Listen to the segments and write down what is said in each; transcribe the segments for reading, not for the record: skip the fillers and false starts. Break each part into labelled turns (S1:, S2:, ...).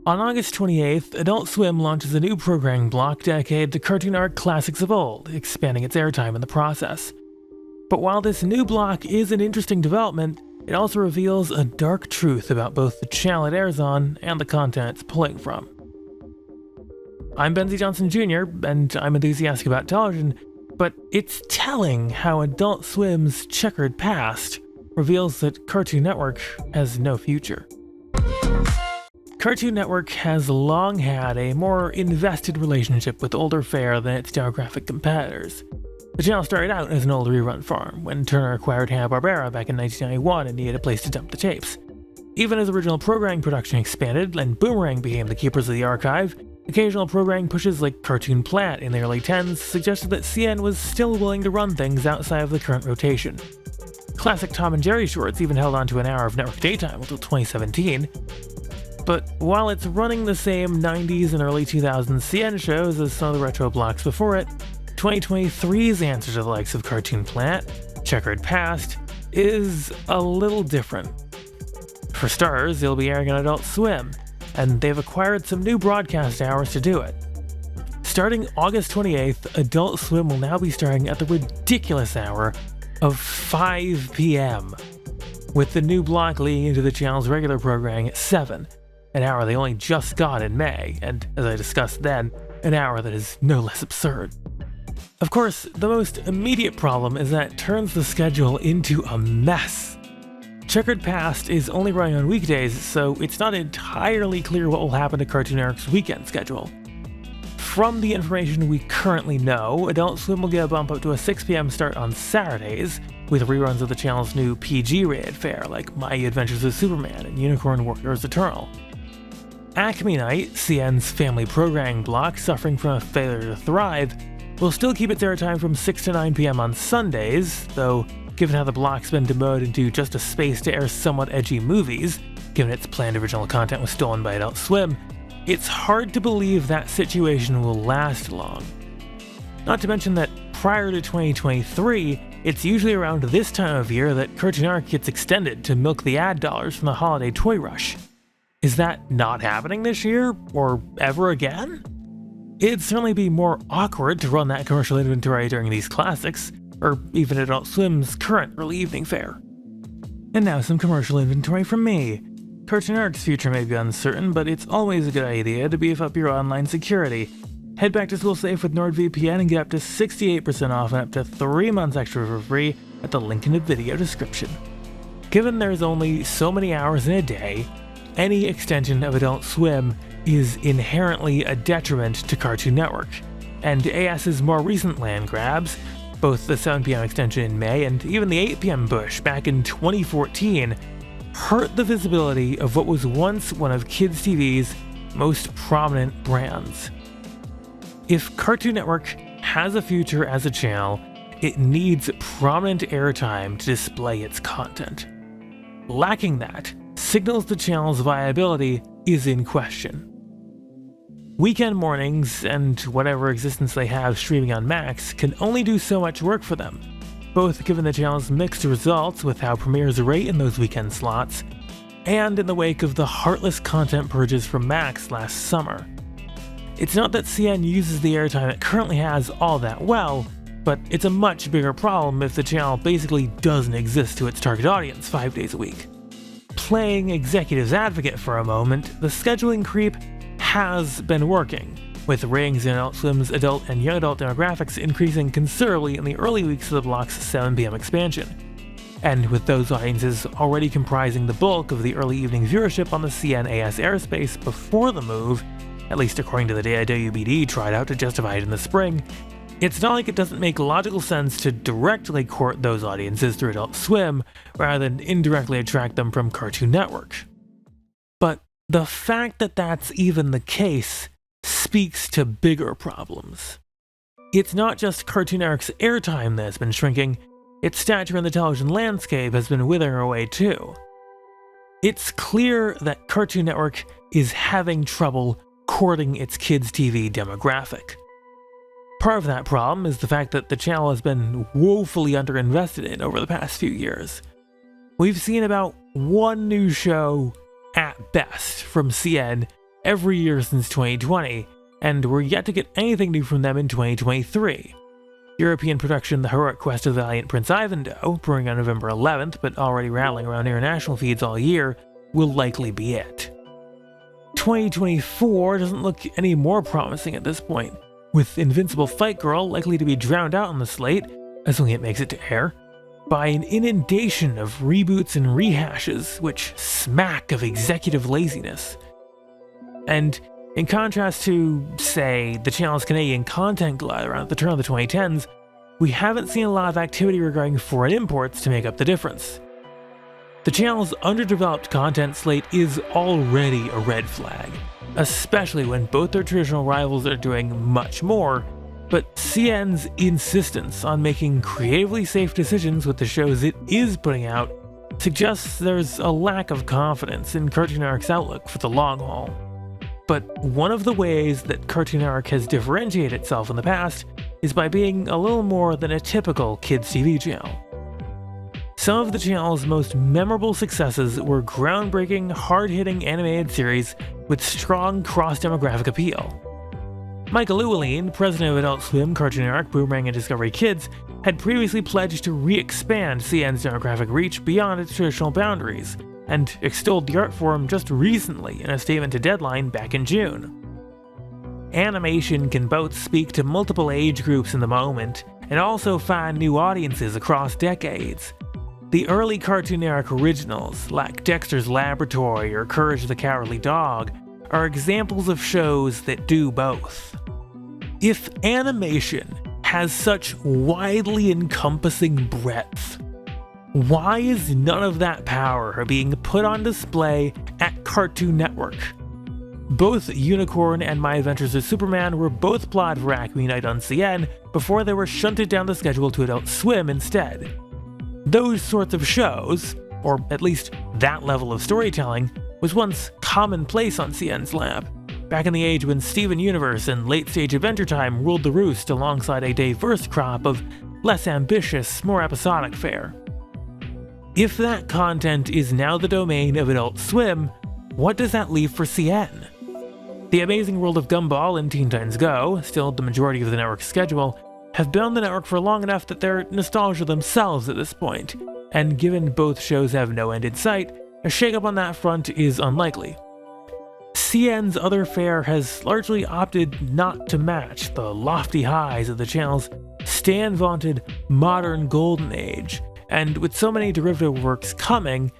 S1: On August 28th, Adult Swim launches a new programming block dedicated to cartoon art classics of old, expanding its airtime in the process. But while this new block is an interesting development, it also reveals a dark truth about both the channel it airs on and the content it's pulling from. I'm Benzie Johnson Jr., and I'm enthusiastic about television, but it's telling how Adult Swim's checkered past reveals that Cartoon Network has no future. Cartoon Network has long had a more invested relationship with older fare than its demographic competitors. The channel started out as an old rerun farm when Turner acquired Hanna-Barbera back in 1991 and needed a place to dump the tapes. Even as original programming production expanded and Boomerang became the keepers of the archive, occasional programming pushes like Cartoon Plant in the early 10s suggested that CN was still willing to run things outside of the current rotation. Classic Tom and Jerry shorts even held on to an hour of network daytime until 2017. But while it's running the same 90s and early 2000s CN shows as some of the retro blocks before it, 2023's answer to the likes of Cartoon Plant, Checkered Past, is a little different. For starters, they'll be airing on Adult Swim, and they've acquired some new broadcast hours to do it. Starting August 28th, Adult Swim will now be starting at the ridiculous hour of 5 p.m., with the new block leading into the channel's regular programming at 7, an hour they only just got in May, and as I discussed then, an hour that is no less absurd. Of course, the most immediate problem is that it turns the schedule into a mess. Checkered Past is only running on weekdays, so it's not entirely clear what will happen to Cartoon Network's weekend schedule. From the information we currently know, Adult Swim will get a bump up to a 6 p.m. start on Saturdays, with reruns of the channel's new PG-rated fare like Mighty Adventures of Superman and Unicorn Warriors Eternal. Acme Night, CN's family programming block suffering from a failure to thrive, will still keep its airtime from 6 to 9 p.m. on Sundays, though given how the block's been demoted into just a space to air somewhat edgy movies, given its planned original content was stolen by Adult Swim, it's hard to believe that situation will last long. Not to mention that prior to 2023, it's usually around this time of year that Cartoon Network gets extended to milk the ad dollars from the holiday toy rush. Is that not happening this year, or ever again? It'd certainly be more awkward to run that commercial inventory during these classics, or even Adult Swim's current early evening fare. And now some commercial inventory from me. Cartoon Network's future may be uncertain, but it's always a good idea to beef up your online security. Head back to school safe with NordVPN and get up to 68% off and up to 3 months extra for free at the link in the video description. Given there's only so many hours in a day, any extension of Adult Swim is inherently a detriment to Cartoon Network, and AS's more recent land grabs, both the 7 p.m. extension in May and even the 8 p.m. push back in 2014, hurt the visibility of what was once one of kids' TV's most prominent brands. If Cartoon Network has a future as a channel, it needs prominent airtime to display its content. Lacking that signals the channel's viability is in question. Weekend mornings, and whatever existence they have streaming on Max, can only do so much work for them, both given the channel's mixed results with how premieres rate in those weekend slots, and in the wake of the heartless content purges from Max last summer. It's not that CN uses the airtime it currently has all that well, but it's a much bigger problem if the channel basically doesn't exist to its target audience 5 days a week. Playing executive's advocate for a moment, the scheduling creep has been working, with ratings in Adult Swim's adult and young adult demographics increasing considerably in the early weeks of the block's 7 p.m. expansion. And with those audiences already comprising the bulk of the early evening viewership on the CN-AS airspace before the move, at least according to the data WBD tried out to justify it in the spring, it's not like it doesn't make logical sense to directly court those audiences through Adult Swim, rather than indirectly attract them from Cartoon Network. But the fact that that's even the case speaks to bigger problems. It's not just Cartoon Network's airtime that's been shrinking, its stature in the television landscape has been withering away too. It's clear that Cartoon Network is having trouble courting its kids' TV demographic. Part of that problem is the fact that the channel has been woefully underinvested in over the past few years. We've seen about one new show, at best, from CN every year since 2020, and we're yet to get anything new from them in 2023. European production The Heroic Quest of the Valiant Prince Ivanhoe, premiering on November 11th but already rattling around international feeds all year, will likely be it. 2024 doesn't look any more promising at this point, with Invincible Fight Girl likely to be drowned out on the slate, assuming it makes it to air, by an inundation of reboots and rehashes which smack of executive laziness. And in contrast to, say, the channel's Canadian content glut around the turn of the 2010s, we haven't seen a lot of activity regarding foreign imports to make up the difference. The channel's underdeveloped content slate is already a red flag, especially when both their traditional rivals are doing much more, but CN's insistence on making creatively safe decisions with the shows it is putting out suggests there's a lack of confidence in Cartoon Network's outlook for the long haul. But one of the ways that Cartoon Network has differentiated itself in the past is by being a little more than a typical kids' TV channel. Some of the channel's most memorable successes were groundbreaking, hard-hitting animated series with strong cross-demographic appeal. Michael Llewellyn, president of Adult Swim, Cartoon Network, Boomerang, and Discovery Kids, had previously pledged to re-expand CN's demographic reach beyond its traditional boundaries, and extolled the art form just recently in a statement to Deadline back in June. Animation can both speak to multiple age groups in the moment, and also find new audiences across decades. The early Cartoon Network originals, like Dexter's Laboratory or Courage the Cowardly Dog, are examples of shows that do both. If animation has such widely encompassing breadth, why is none of that power being put on display at Cartoon Network? Both Unicorn and My Adventures with Superman were both plotted for Acme Night on CN before they were shunted down the schedule to Adult Swim instead. Those sorts of shows, or at least that level of storytelling, was once commonplace on CN's lap, back in the age when Steven Universe and Late Stage Adventure Time ruled the roost alongside a diverse crop of less ambitious, more episodic fare. If that content is now the domain of Adult Swim, what does that leave for CN? The Amazing World of Gumball and Teen Titans Go, still the majority of the network's schedule, have been on the network for long enough that they're nostalgia themselves at this point, and given both shows have no end in sight, a shakeup on that front is unlikely. CN's other fare has largely opted not to match the lofty highs of the channel's Stan-vaunted modern golden age, and with so many derivative works coming,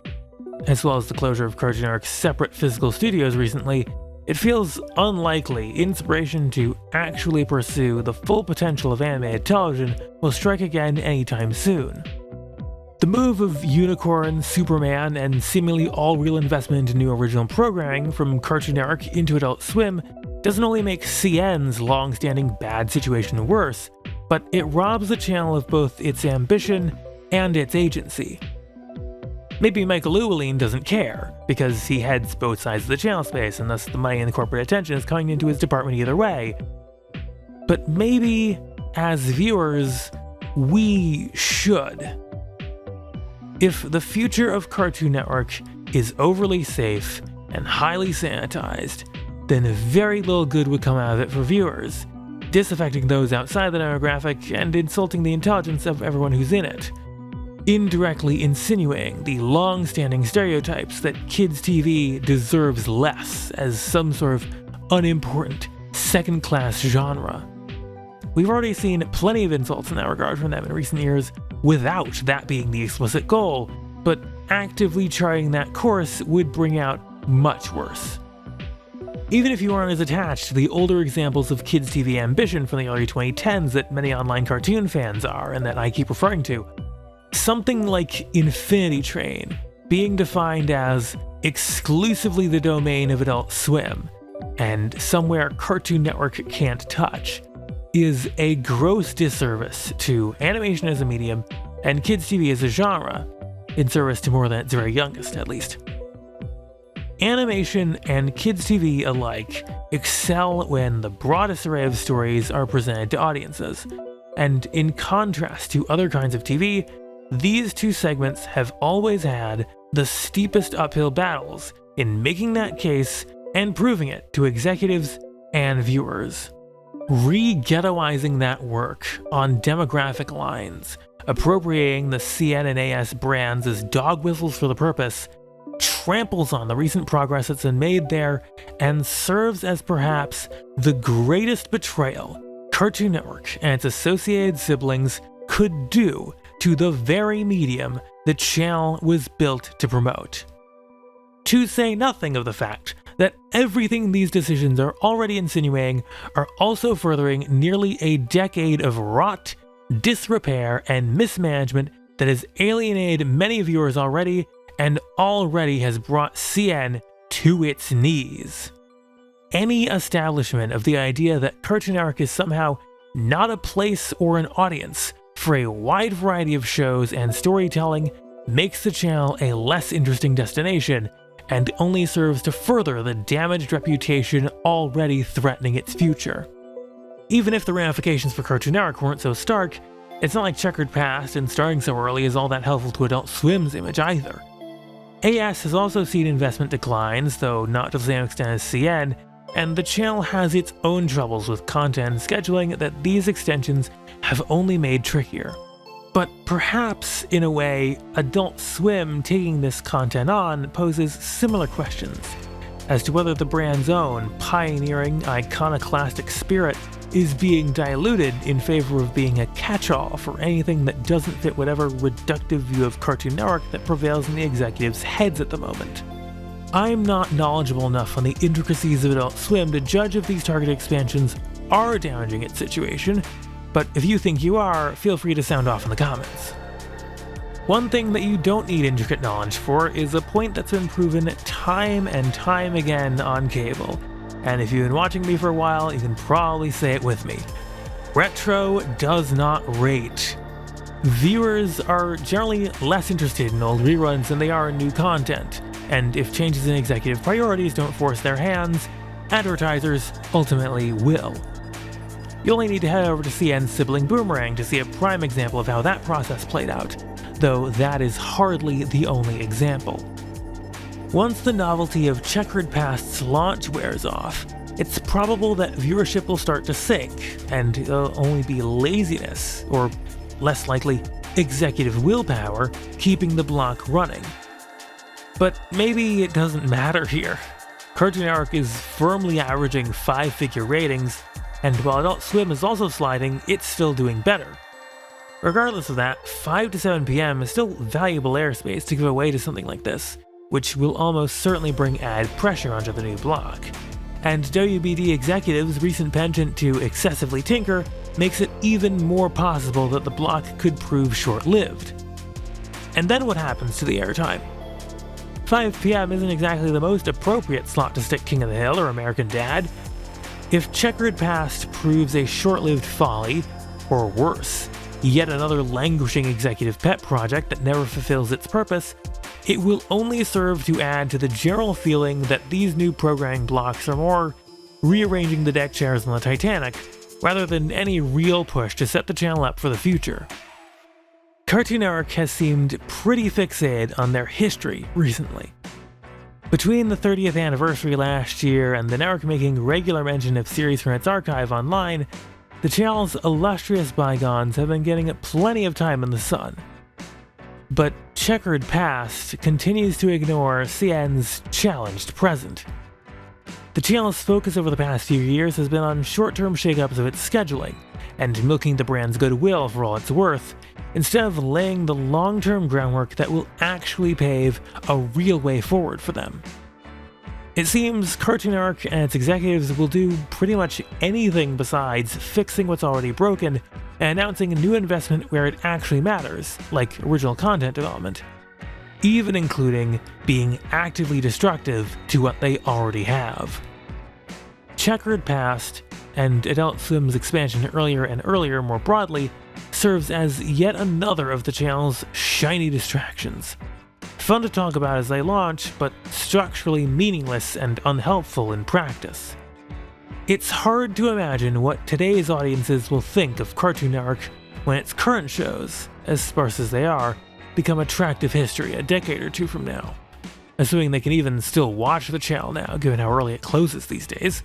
S1: as well as the closure of Cartoon Network's separate physical studios recently, it feels unlikely inspiration to actually pursue the full potential of animated television will strike again anytime soon. The move of Unicorn, Superman, and seemingly all real investment into new original programming from Cartoon Network into Adult Swim doesn't only make CN's long-standing bad situation worse, but it robs the channel of both its ambition and its agency. Maybe Michael Llewellyn doesn't care, because he heads both sides of the channel space, and thus the money and the corporate attention is coming into his department either way. But maybe, as viewers, we should. If the future of Cartoon Network is overly safe and highly sanitized, then very little good would come out of it for viewers, disaffecting those outside the demographic and insulting the intelligence of everyone who's in it, indirectly insinuating the long-standing stereotypes that kids' TV deserves less as some sort of unimportant, second-class genre. We've already seen plenty of insults in that regard from them in recent years without that being the explicit goal, but actively charting that course would bring out much worse. Even if you aren't as attached to the older examples of kids' TV ambition from the early 2010s that many online cartoon fans are and that I keep referring to, something like Infinity Train being defined as exclusively the domain of Adult Swim, and somewhere Cartoon Network can't touch, is a gross disservice to animation as a medium and kids' TV as a genre, in service to more than its very youngest at least. Animation and kids' TV alike excel when the broadest array of stories are presented to audiences, and in contrast to other kinds of TV, these two segments have always had the steepest uphill battles in making that case and proving it to executives and viewers. Re-ghettoizing that work on demographic lines, appropriating the CN and AS brands as dog whistles for the purpose, tramples on the recent progress that's been made there, and serves as perhaps the greatest betrayal Cartoon Network and its associated siblings could do to the very medium the channel was built to promote. To say nothing of the fact that everything these decisions are already insinuating are also furthering nearly a decade of rot, disrepair, and mismanagement that has alienated many viewers already and already has brought CN to its knees. Any establishment of the idea that Cartoon Network is somehow not a place or an audience for a wide variety of shows and storytelling makes the channel a less interesting destination and only serves to further the damaged reputation already threatening its future. Even if the ramifications for Cartoon Network weren't so stark, it's not like Checkered Past and starting so early is all that helpful to Adult Swim's image either. AS has also seen investment declines, though not to the same extent as CN, and the channel has its own troubles with content scheduling that these extensions have only made trickier. But perhaps, in a way, Adult Swim taking this content on poses similar questions as to whether the brand's own pioneering, iconoclastic spirit is being diluted in favor of being a catch-all for anything that doesn't fit whatever reductive view of Cartoon Network that prevails in the executives' heads at the moment. I'm not knowledgeable enough on the intricacies of Adult Swim to judge if these targeted expansions are damaging its situation, but if you think you are, feel free to sound off in the comments. One thing that you don't need intricate knowledge for is a point that's been proven time and time again on cable, and if you've been watching me for a while, you can probably say it with me. Retro does not rate. Viewers are generally less interested in old reruns than they are in new content, and if changes in executive priorities don't force their hands, advertisers ultimately will. You only need to head over to CN's sibling Boomerang to see a prime example of how that process played out, though that is hardly the only example. Once the novelty of Checkered Past's launch wears off, it's probable that viewership will start to sink, and it'll only be laziness, or less likely, executive willpower, keeping the block running. But maybe it doesn't matter here. Cartoon Network is firmly averaging 5-figure ratings, and while Adult Swim is also sliding, it's still doing better. Regardless of that, 5 to 7 PM is still valuable airspace to give away to something like this, which will almost certainly bring added pressure onto the new block. And WBD executives' recent penchant to excessively tinker makes it even more possible that the block could prove short-lived. And then what happens to the airtime? 5 PM isn't exactly the most appropriate slot to stick King of the Hill or American Dad. If Checkered Past proves a short-lived folly, or worse, yet another languishing executive pet project that never fulfills its purpose, it will only serve to add to the general feeling that these new programming blocks are more rearranging the deck chairs on the Titanic, rather than any real push to set the channel up for the future. Cartoon Network has seemed pretty fixated on their history recently. Between the 30th anniversary last year and the network making regular mention of series from its archive online, the channel's illustrious bygones have been getting plenty of time in the sun. But Checkered Past continues to ignore CN's challenged present. The channel's focus over the past few years has been on short-term shakeups of its scheduling, and milking the brand's goodwill for all it's worth, instead of laying the long-term groundwork that will actually pave a real way forward for them. It seems Cartoon Network and its executives will do pretty much anything besides fixing what's already broken and announcing a new investment where it actually matters, like original content development, even including being actively destructive to what they already have. Checkered Past, and Adult Swim's expansion earlier and earlier more broadly, serves as yet another of the channel's shiny distractions. Fun to talk about as they launch, but structurally meaningless and unhelpful in practice. It's hard to imagine what today's audiences will think of Cartoon Network when its current shows, as sparse as they are, become attractive history a decade or two from now. assuming they can even still watch the channel now, given how early it closes these days.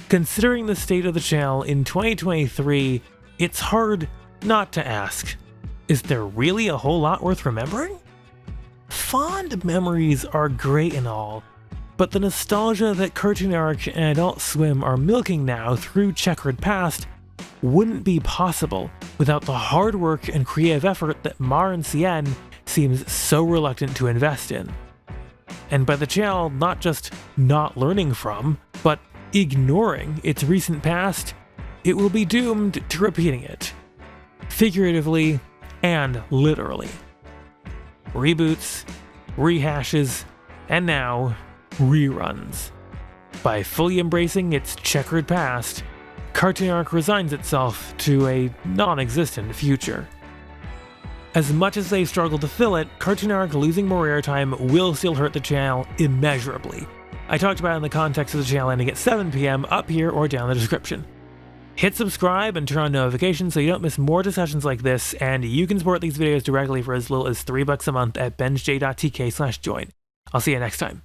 S1: Considering the state of the channel in 2023, it's hard not to ask, is there really a whole lot worth remembering? Fond memories are great and all, but the nostalgia that Cartoon Network and Adult Swim are milking now through Checkered Past wouldn't be possible without the hard work and creative effort that Mar and Cien seems so reluctant to invest in. And by the channel not just not learning from, but ignoring its recent past, it will be doomed to repeating it, figuratively and literally. Reboots, rehashes, and now reruns. By fully embracing its checkered past, Cartoon Network resigns itself to a non-existent future. As much as they've struggled to fill it, Cartoon Network losing more airtime will still hurt the channel immeasurably. I talked about it in the context of the channel ending at 7 PM up here or down in the description. Hit subscribe and turn on notifications so you don't miss more discussions like this, and you can support these videos directly for as little as $3 a month at benj.tk/join. I'll see you next time.